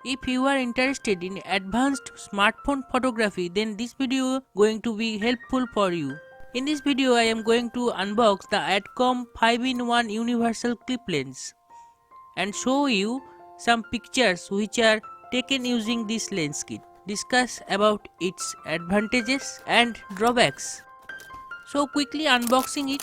If you are interested in advanced smartphone photography, then this video going to be helpful for you. In this video I am going to unbox the Adcom 5-in-1 universal clip lens and show you some pictures which are taken using this lens kit. Discuss about its advantages and drawbacks. So quickly unboxing it.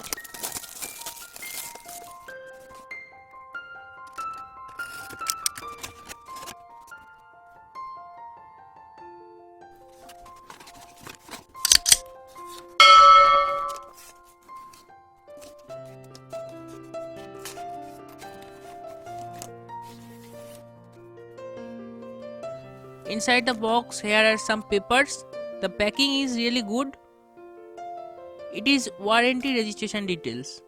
Inside the box here are some papers. The packing is really good. It is warranty registration details.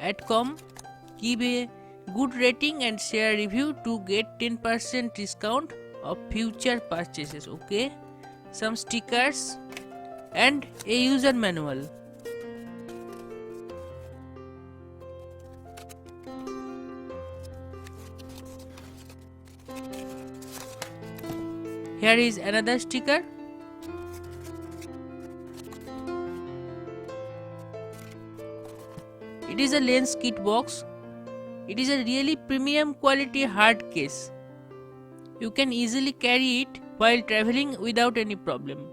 Adcom, give a good rating and share review to get 10% discount of future purchases. Okay, some stickers and a user manual. Here is another sticker. It is a lens kit box. It is a really premium quality hard case. You can easily carry it while traveling without any problem.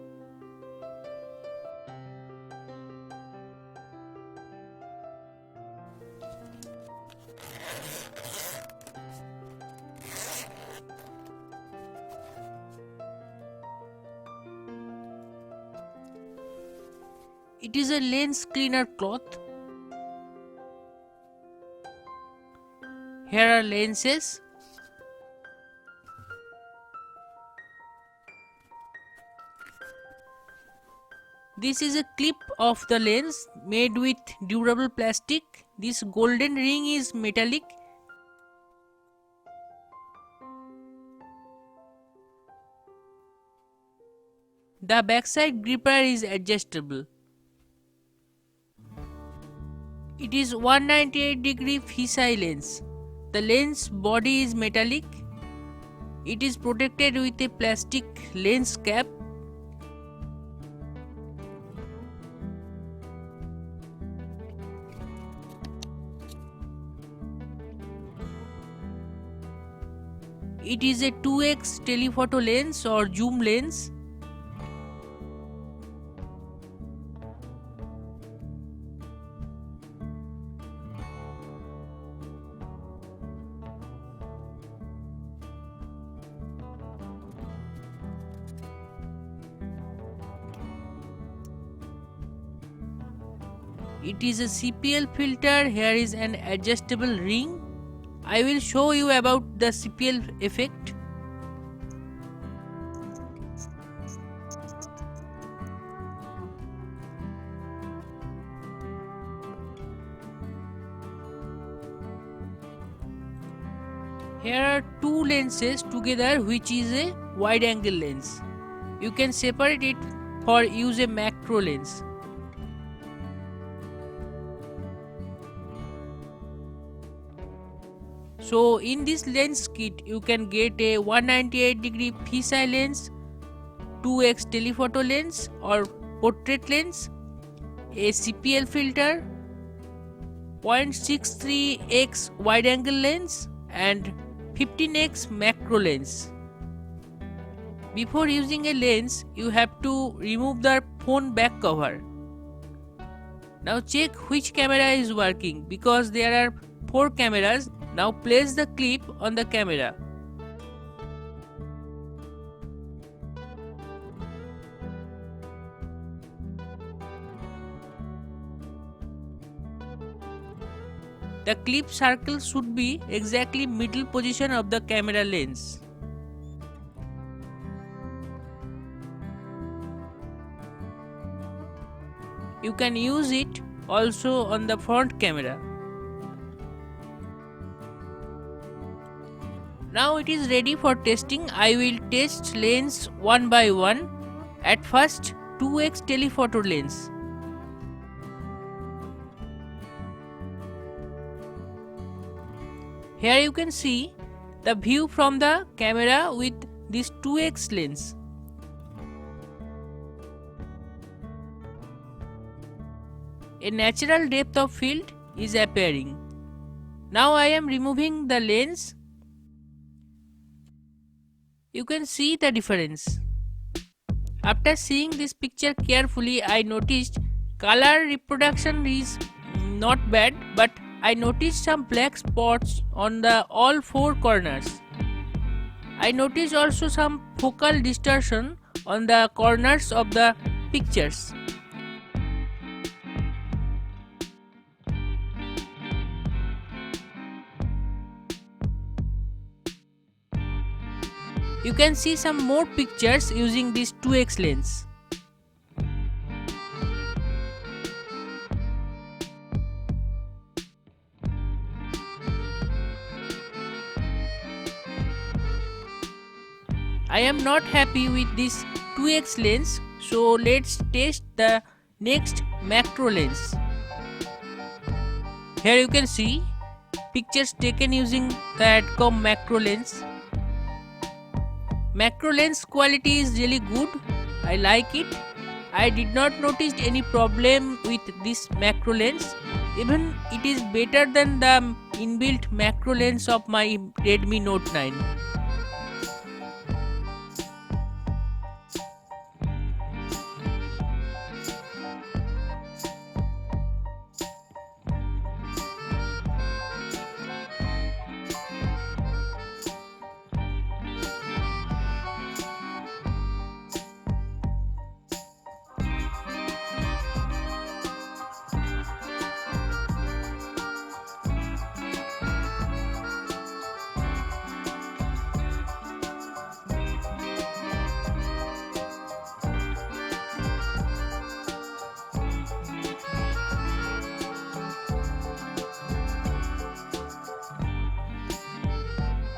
It is a lens cleaner cloth. Here are lenses. This is a clip of the lens made with durable plastic. This golden ring is metallic. The backside gripper is adjustable. It is 198-degree fisheye lens. The lens body is metallic. It is protected with a plastic lens cap. It is a 2x telephoto lens or zoom lens. It is a CPL filter. Here is an adjustable ring. I will show you about the CPL effect. Here are two lenses together, which is a wide angle lens. You can separate it for use a macro lens. So in this lens kit you can get a 198-degree fisheye lens, 2x telephoto lens or portrait lens, a CPL filter, 0.63x wide angle lens and 15x macro lens. Before using a lens you have to remove the phone back cover. Now check which camera is working, because there are 4 cameras. Now place the clip on the camera. The clip circle should be exactly middle position of the camera lens. You can use it also on the front camera. Now it is ready for testing. I will test lens one by one. At first 2x telephoto lens. Here you can see the view from the camera with this 2x lens. A natural depth of field is appearing. Now I am removing the lens. You can see the difference. After seeing this picture carefully, I noticed color reproduction is not bad, but I noticed some black spots on the all four corners. I noticed also some focal distortion on the corners of the pictures. You can see some more pictures using this 2x lens. I am not happy with this 2x lens, so let's test the next macro lens. Here you can see pictures taken using the Adcom macro lens. Macro lens quality is really good. I like it. I did not notice any problem with this macro lens. Even it is better than the inbuilt macro lens of my Redmi Note 9.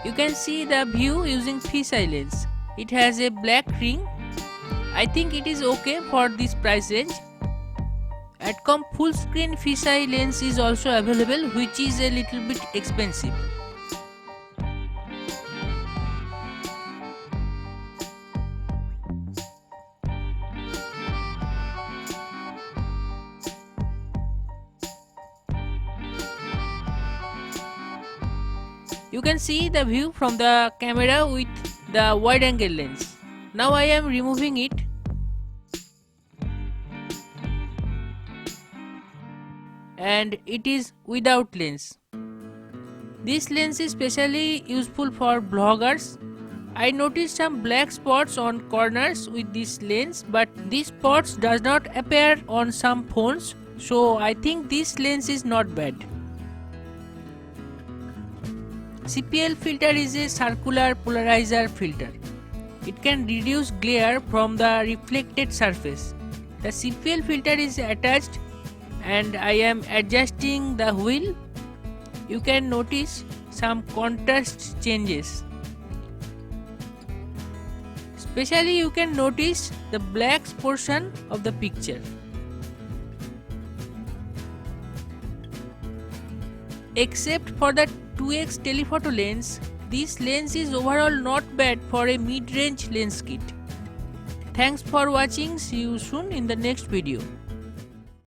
You can see the view using fisheye lens. It has a black ring. I think it is okay for this price range. Adcom full screen fisheye lens is also available, which is a little bit expensive. You can see the view from the camera with the wide angle lens. Now I am removing it. And it is without lens. This lens is specially useful for vloggers. I noticed some black spots on corners with this lens, but these spots does not appear on some phones, so I think this lens is not bad. CPL filter is a circular polarizer filter. It can reduce glare from the reflected surface. The CPL filter is attached and I am adjusting the wheel. You can notice some contrast changes. Especially you can notice the black portion of the picture. Except for the 2x telephoto lens, this lens is overall not bad for a mid-range lens kit. Thanks for watching. See you soon in the next video.